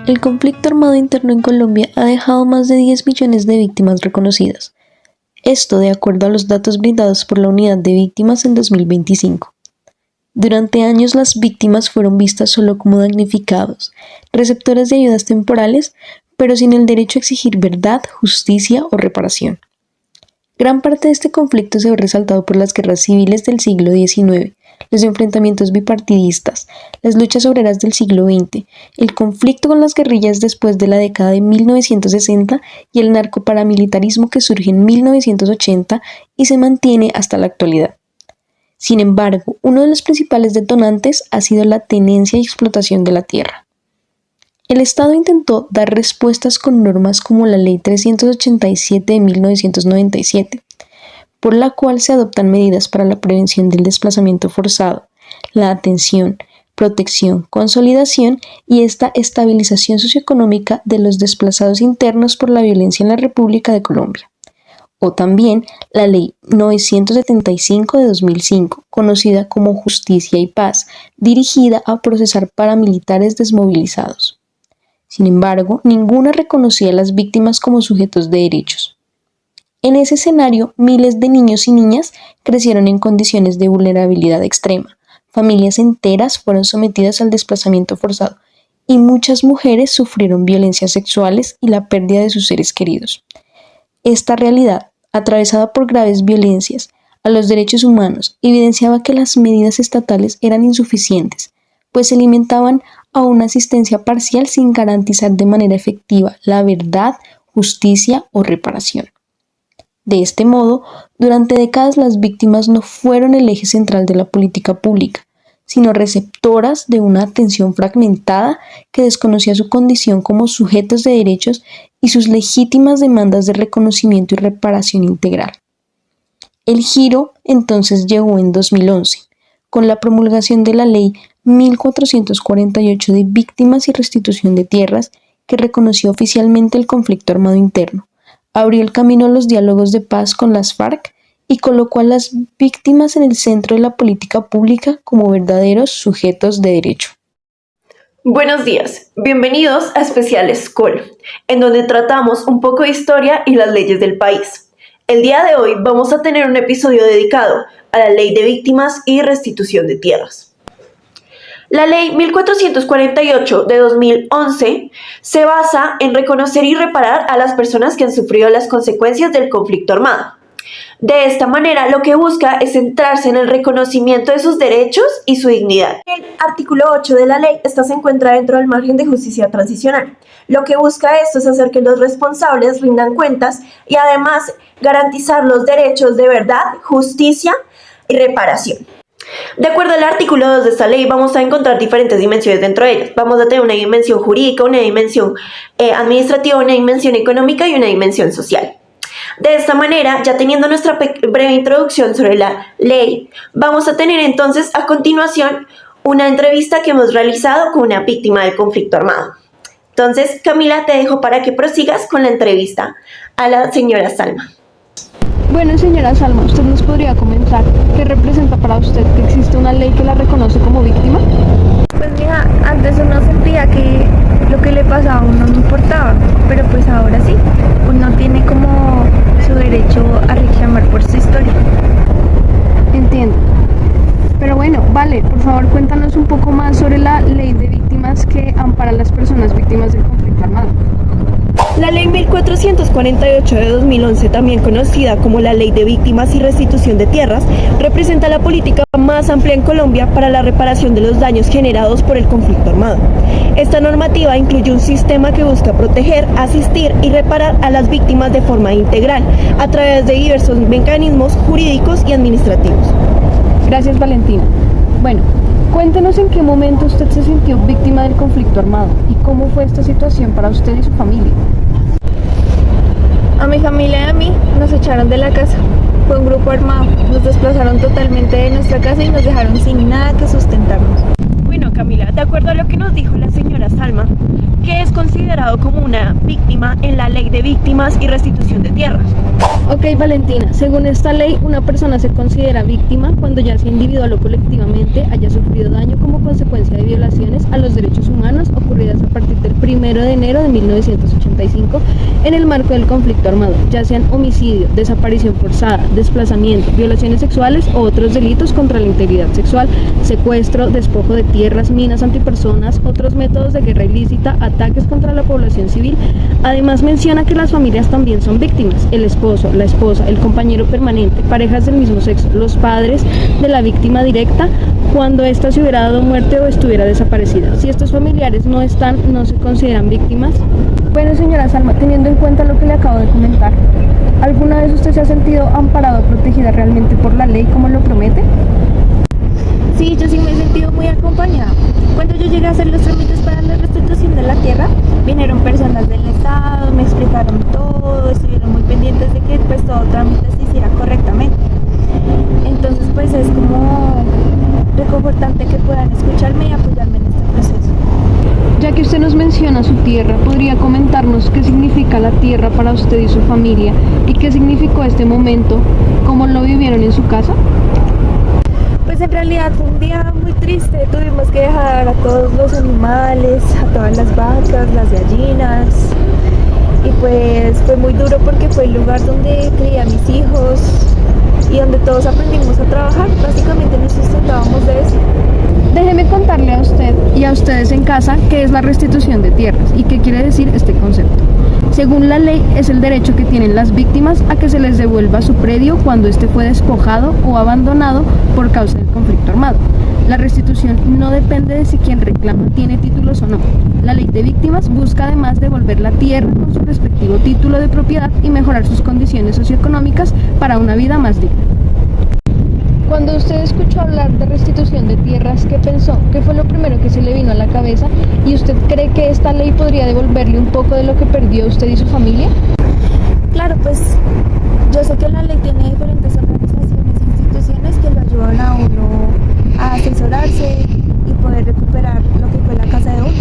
El conflicto armado interno en Colombia ha dejado más de 10 millones de víctimas reconocidas. Esto de acuerdo a los datos brindados por la Unidad de Víctimas en 2025. Durante años las víctimas fueron vistas solo como damnificados, receptores de ayudas temporales, pero sin el derecho a exigir verdad, justicia o reparación. Gran parte de este conflicto se ve resaltado por las guerras civiles del siglo XIX, los enfrentamientos bipartidistas, las luchas obreras del siglo XX, el conflicto con las guerrillas después de la década de 1960 y el narcoparamilitarismo que surge en 1980 y se mantiene hasta la actualidad. Sin embargo, uno de los principales detonantes ha sido la tenencia y explotación de la tierra. El Estado intentó dar respuestas con normas como la Ley 387 de 1997, por la cual se adoptan medidas para la prevención del desplazamiento forzado, la atención, protección, consolidación y esta estabilización socioeconómica de los desplazados internos por la violencia en la República de Colombia. O también la Ley 975 de 2005, conocida como Justicia y Paz, dirigida a procesar paramilitares desmovilizados. Sin embargo, ninguna reconocía a las víctimas como sujetos de derechos. En ese escenario, miles de niños y niñas crecieron en condiciones de vulnerabilidad extrema, familias enteras fueron sometidas al desplazamiento forzado y muchas mujeres sufrieron violencias sexuales y la pérdida de sus seres queridos. Esta realidad, atravesada por graves violencias a los derechos humanos, evidenciaba que las medidas estatales eran insuficientes, pues se limitaban a una asistencia parcial sin garantizar de manera efectiva la verdad, justicia o reparación. De este modo, durante décadas las víctimas no fueron el eje central de la política pública, sino receptoras de una atención fragmentada que desconocía su condición como sujetos de derechos y sus legítimas demandas de reconocimiento y reparación integral. El giro entonces llegó en 2011, con la promulgación de la Ley 1448 de Víctimas y Restitución de Tierras, que reconoció oficialmente el conflicto armado interno, abrió el camino a los diálogos de paz con las FARC y colocó a las víctimas en el centro de la política pública como verdaderos sujetos de derecho. Buenos días, bienvenidos a Especiales Col, en donde tratamos un poco de historia y las leyes del país. El día de hoy vamos a tener un episodio dedicado a la Ley de Víctimas y Restitución de Tierras. La Ley 1448 de 2011 se basa en reconocer y reparar a las personas que han sufrido las consecuencias del conflicto armado. De esta manera, lo que busca es centrarse en el reconocimiento de sus derechos y su dignidad. El artículo 8 de la ley, se encuentra dentro del margen de justicia transicional. Lo que busca esto es hacer que los responsables rindan cuentas y además garantizar los derechos de verdad, justicia y reparación. De acuerdo al artículo 2 de esta ley, vamos a encontrar diferentes dimensiones dentro de ellas. Vamos a tener una dimensión jurídica, una dimensión administrativa, una dimensión económica y una dimensión social. De esta manera, ya teniendo nuestra breve introducción sobre la ley, vamos a tener entonces a continuación una entrevista que hemos realizado con una víctima del conflicto armado. Entonces, Camila, te dejo para que prosigas con la entrevista a la señora Salma. Bueno, señora Salma, ¿usted nos podría comentar qué representa para usted que existe una ley que la reconoce como víctima? Pues mira, antes uno sentía que lo que le pasaba a uno no importaba, pero pues ahora sí, uno tiene como su derecho a reclamar por su historia. Entiendo. Pero bueno, vale, por favor cuéntanos un poco más sobre la ley de víctimas que ampara a las personas víctimas del conflicto armado. La Ley 1448 de 2011, también conocida como la Ley de Víctimas y Restitución de Tierras, representa la política más amplia en Colombia para la reparación de los daños generados por el conflicto armado. Esta normativa incluye un sistema que busca proteger, asistir y reparar a las víctimas de forma integral, a través de diversos mecanismos jurídicos y administrativos. Gracias, Valentina. Bueno, cuéntenos en qué momento usted se sintió víctima del conflicto armado y cómo fue esta situación para usted y su familia. A mi familia y a mí nos echaron de la casa. Fue un grupo armado. Nos desplazaron totalmente de nuestra casa y nos dejaron sin nada que sustentarnos. Bueno, Camila, de acuerdo a lo que nos dijo la señora Salma, ¿qué es considerado como una víctima en la Ley de Víctimas y Restitución de Tierras? Ok, Valentina, según esta ley, una persona se considera víctima cuando ya sea individual o colectivamente haya sufrido daño como consecuencia de violaciones a los derechos humanos ocurridas a partir del 1 de enero de 1985 en el marco del conflicto armado, ya sean homicidio, desaparición forzada, desplazamiento, violaciones sexuales o otros delitos contra la integridad sexual, secuestro, despojo de tierras, minas antipersonas, otros métodos de guerra ilícita, ataques contra la población civil. Además menciona que las familias también son víctimas: el esposo, la esposa, el compañero permanente, parejas del mismo sexo, los padres de la víctima directa cuando ésta se hubiera dado muerte o estuviera desaparecida. Si estos familiares no están, no se consideran víctimas. Bueno, señora Salma, teniendo en cuenta lo que le acabo de comentar, ¿alguna vez usted se ha sentido amparada o protegida realmente por la ley como lo promete? Sí, yo sí me he sentido muy acompañada. Cuando yo llegué a hacer los trámites para la restitución de la tierra, vinieron personas del Estado, me explicaron todo, estuvieron muy pendientes de que pues todo trámite se hiciera correctamente. Entonces pues es como reconfortante que puedan escucharme y apoyarme en este proceso. Ya que usted nos menciona su tierra, ¿podría comentarnos qué significa la tierra para usted y su familia y qué significó este momento, cómo lo vivieron en su casa? Pues en realidad fue un día muy triste, tuvimos que dejar a todos los animales, a todas las vacas, las gallinas, y pues fue muy duro porque fue el lugar donde crié a mis hijos y donde todos aprendimos a trabajar, básicamente nos sustentábamos de eso. Déjeme contarle a usted y a ustedes en casa qué es la restitución de tierras y qué quiere decir este concepto. Según la ley, es el derecho que tienen las víctimas a que se les devuelva su predio cuando éste fue despojado o abandonado por causa del conflicto armado. La restitución no depende de si quien reclama tiene títulos o no. La ley de víctimas busca además devolver la tierra con su respectivo título de propiedad y mejorar sus condiciones socioeconómicas para una vida más digna. Cuando usted escuchó hablar de restitución de tierras, ¿qué pensó? ¿Qué fue lo primero que se le vino a la cabeza? ¿Y usted cree que esta ley podría devolverle un poco de lo que perdió usted y su familia? Claro, pues yo sé que la ley tiene diferentes organizaciones e instituciones que lo ayudan a uno a asesorarse y poder recuperar lo que fue la casa de uno.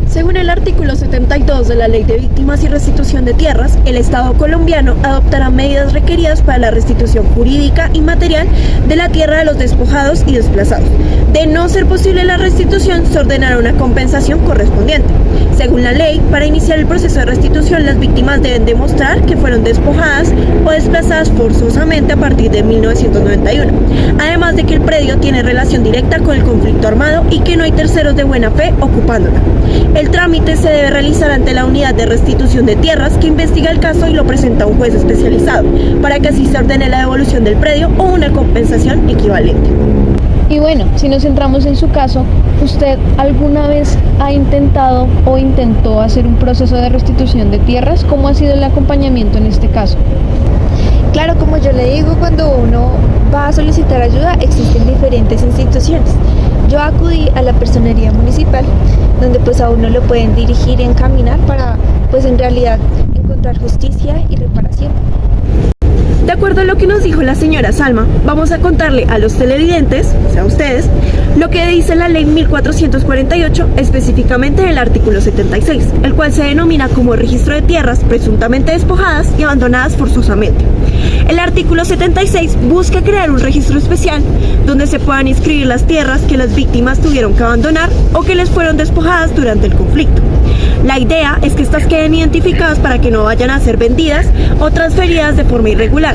Según el artículo 72 de la Ley de Víctimas y Restitución de Tierras, el Estado colombiano adoptará medidas requeridas para la restitución jurídica y material de la tierra de los despojados y desplazados. De no ser posible la restitución, se ordenará una compensación correspondiente. Según la ley, para iniciar el proceso de restitución, las víctimas deben demostrar que fueron despojadas o desplazadas forzosamente a partir de 1991, además de que el predio tiene relación directa con el conflicto armado y que no hay terceros de buena fe ocupándola. El trámite se debe realizar ante la unidad de restitución de tierras que investiga el caso y lo presenta a un juez especializado, para que así se ordene la devolución del predio o una compensación equivalente. Y bueno, si nos centramos en su caso, ¿usted alguna vez ha intentado o intentó hacer un proceso de restitución de tierras? ¿Cómo ha sido el acompañamiento en este caso? Claro, como yo le digo, cuando uno va a solicitar ayuda, existen diferentes instituciones. Yo acudí a la personería municipal, donde pues a uno lo pueden dirigir y encaminar para pues en realidad encontrar justicia y reparación. De acuerdo a lo que nos dijo la señora Salma, vamos a contarle a los televidentes, o sea, a ustedes, lo que dice la ley 1448, específicamente en el artículo 76, el cual se denomina como registro de tierras presuntamente despojadas y abandonadas forzosamente. El artículo 76 busca crear un registro especial donde se puedan inscribir las tierras que las víctimas tuvieron que abandonar o que les fueron despojadas durante el conflicto. La idea es que estas queden identificadas para que no vayan a ser vendidas o transferidas de forma irregular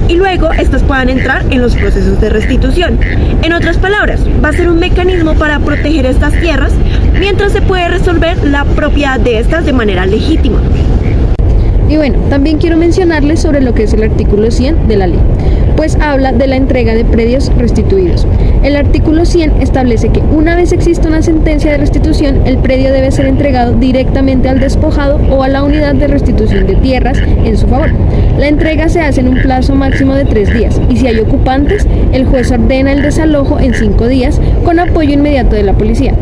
y luego estas puedan entrar en los procesos de restitución. En otras palabras, va a ser un mecanismo para proteger estas tierras mientras se puede resolver la propiedad de estas de manera legítima. Y bueno, también quiero mencionarles sobre lo que es el artículo 100 de la ley, pues habla de la entrega de predios restituidos. El artículo 100 establece que una vez existe una sentencia de restitución, el predio debe ser entregado directamente al despojado o a la unidad de restitución de tierras en su favor. La entrega se hace en un plazo máximo de 3 días y si hay ocupantes, el juez ordena el desalojo en 5 días con apoyo inmediato de la policía.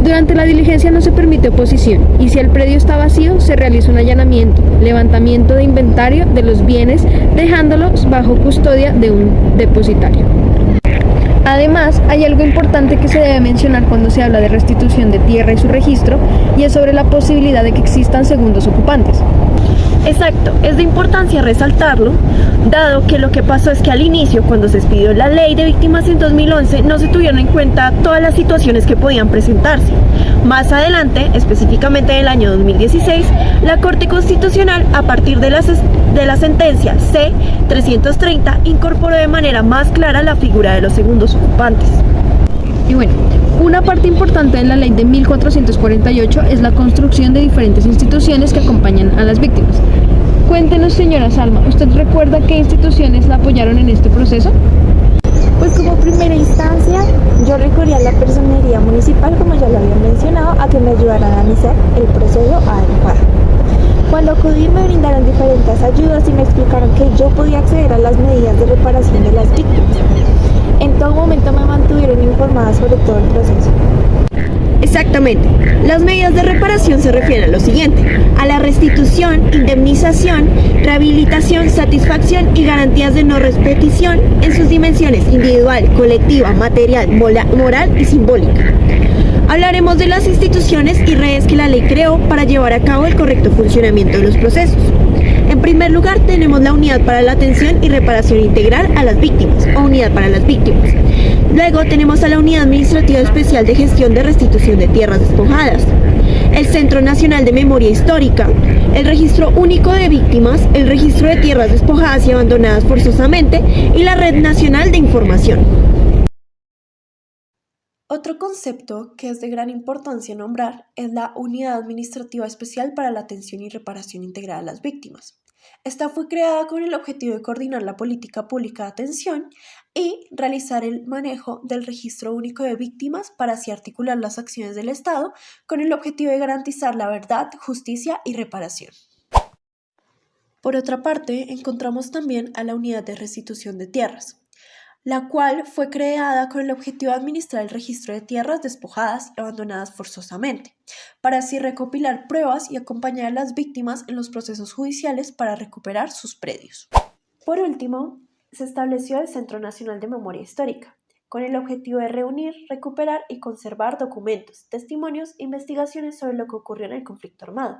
Durante la diligencia no se permite oposición y si el predio está vacío se realiza un allanamiento, levantamiento de inventario de los bienes, dejándolos bajo custodia de un depositario. Además, hay algo importante que se debe mencionar cuando se habla de restitución de tierra y su registro, y es sobre la posibilidad de que existan segundos ocupantes. Exacto, es de importancia resaltarlo, dado que lo que pasó es que al inicio, cuando se expidió la ley de víctimas en 2011, no se tuvieron en cuenta todas las situaciones que podían presentarse. Más adelante, específicamente en el año 2016, la Corte Constitucional, a partir de la sentencia C-330, incorporó de manera más clara la figura de los segundos ocupantes. Y bueno, una parte importante de la ley de 1448 es la construcción de diferentes instituciones que acompañan a las víctimas. Cuéntenos, señora Salma, ¿usted recuerda qué instituciones la apoyaron en este proceso? Pues como primera instancia, yo recurrí a la personería municipal, como ya lo había mencionado, a que me ayudaran a iniciar el proceso adecuado. Cuando acudí me brindaron diferentes ayudas y me explicaron que yo podía acceder a las medidas de reparación de las víctimas. En todo momento me mantuvieron informada sobre todo el proceso. Exactamente. Las medidas de reparación se refieren a lo siguiente: a la restitución, indemnización, rehabilitación, satisfacción y garantías de no repetición en sus dimensiones individual, colectiva, material, moral y simbólica. Hablaremos de las instituciones y redes que la ley creó para llevar a cabo el correcto funcionamiento de los procesos. En primer lugar, tenemos la Unidad para la Atención y Reparación Integral a las Víctimas, o Unidad para las Víctimas. Luego tenemos a la Unidad Administrativa Especial de Gestión de Restitución de Tierras Despojadas, el Centro Nacional de Memoria Histórica, el Registro Único de Víctimas, el Registro de Tierras Despojadas y Abandonadas Forzosamente y la Red Nacional de Información. Otro concepto que es de gran importancia nombrar es la Unidad Administrativa Especial para la Atención y Reparación Integral a las Víctimas. Esta fue creada con el objetivo de coordinar la política pública de atención y realizar el manejo del Registro Único de Víctimas para así articular las acciones del Estado con el objetivo de garantizar la verdad, justicia y reparación. Por otra parte, encontramos también a la Unidad de Restitución de Tierras, la cual fue creada con el objetivo de administrar el registro de tierras despojadas y abandonadas forzosamente, para así recopilar pruebas y acompañar a las víctimas en los procesos judiciales para recuperar sus predios. Por último, se estableció el Centro Nacional de Memoria Histórica, con el objetivo de reunir, recuperar y conservar documentos, testimonios e investigaciones sobre lo que ocurrió en el conflicto armado.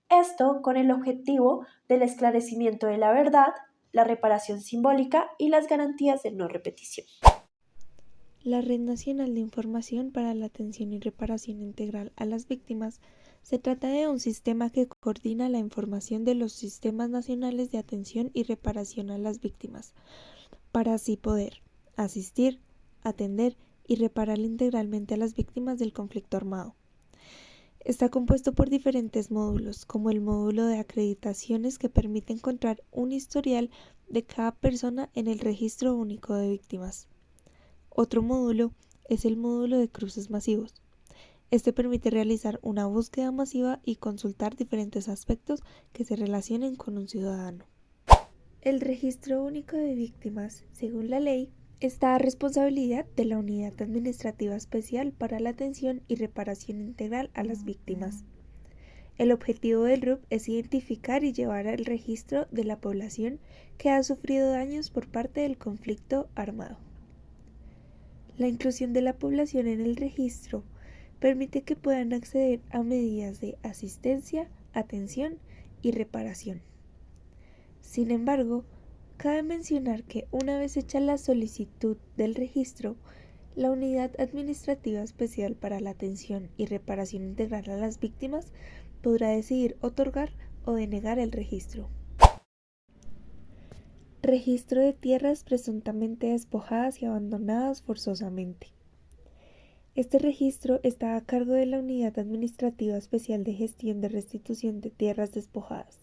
Esto con el objetivo del esclarecimiento de la verdad, la reparación simbólica y las garantías de no repetición. La Red Nacional de Información para la Atención y Reparación Integral a las Víctimas se trata de un sistema que coordina la información de los sistemas nacionales de atención y reparación a las víctimas, para así poder asistir, atender y reparar integralmente a las víctimas del conflicto armado. Está compuesto por diferentes módulos, como el módulo de acreditaciones que permite encontrar un historial de cada persona en el Registro Único de Víctimas. Otro módulo es el módulo de cruces masivos. Este permite realizar una búsqueda masiva y consultar diferentes aspectos que se relacionen con un ciudadano. El Registro Único de Víctimas, según la ley, está a responsabilidad de la Unidad Administrativa Especial para la Atención y Reparación Integral a las Víctimas. El objetivo del RUP es identificar y llevar el registro de la población que ha sufrido daños por parte del conflicto armado. La inclusión de la población en el registro permite que puedan acceder a medidas de asistencia, atención y reparación. Sin embargo, cabe mencionar que una vez hecha la solicitud del registro, la Unidad Administrativa Especial para la Atención y Reparación Integral a las Víctimas podrá decidir otorgar o denegar el registro. Registro de tierras presuntamente despojadas y abandonadas forzosamente. Este registro está a cargo de la Unidad Administrativa Especial de Gestión de Restitución de Tierras Despojadas.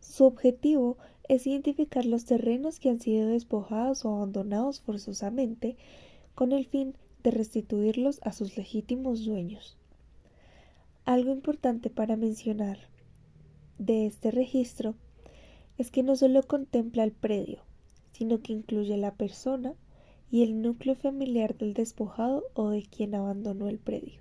Su objetivo es identificar los terrenos que han sido despojados o abandonados forzosamente con el fin de restituirlos a sus legítimos dueños. Algo importante para mencionar de este registro es que no solo contempla el predio, sino que incluye la persona y el núcleo familiar del despojado o de quien abandonó el predio.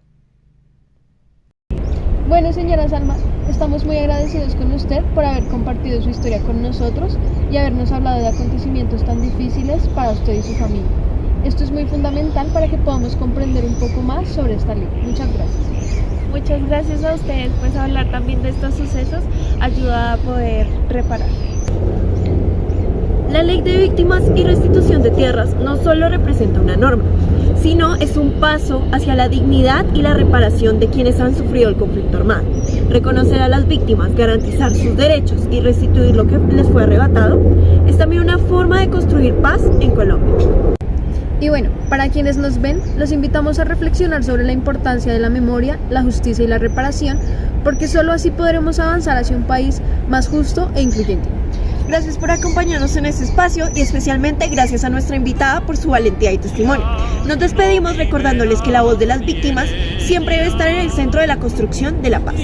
Bueno, señora Salma, estamos muy agradecidos con usted por haber compartido su historia con nosotros y habernos hablado de acontecimientos tan difíciles para usted y su familia. Esto es muy fundamental para que podamos comprender un poco más sobre esta ley. Muchas gracias. Muchas gracias a ustedes, pues hablar también de estos sucesos ayuda a poder reparar. La Ley de Víctimas y Restitución de Tierras no solo representa una norma, sino es un paso hacia la dignidad y la reparación de quienes han sufrido el conflicto armado. Reconocer a las víctimas, garantizar sus derechos y restituir lo que les fue arrebatado es también una forma de construir paz en Colombia. Y bueno, para quienes nos ven, los invitamos a reflexionar sobre la importancia de la memoria, la justicia y la reparación, porque solo así podremos avanzar hacia un país más justo e incluyente. Gracias por acompañarnos en este espacio y especialmente gracias a nuestra invitada por su valentía y testimonio. Nos despedimos recordándoles que la voz de las víctimas siempre debe estar en el centro de la construcción de la paz.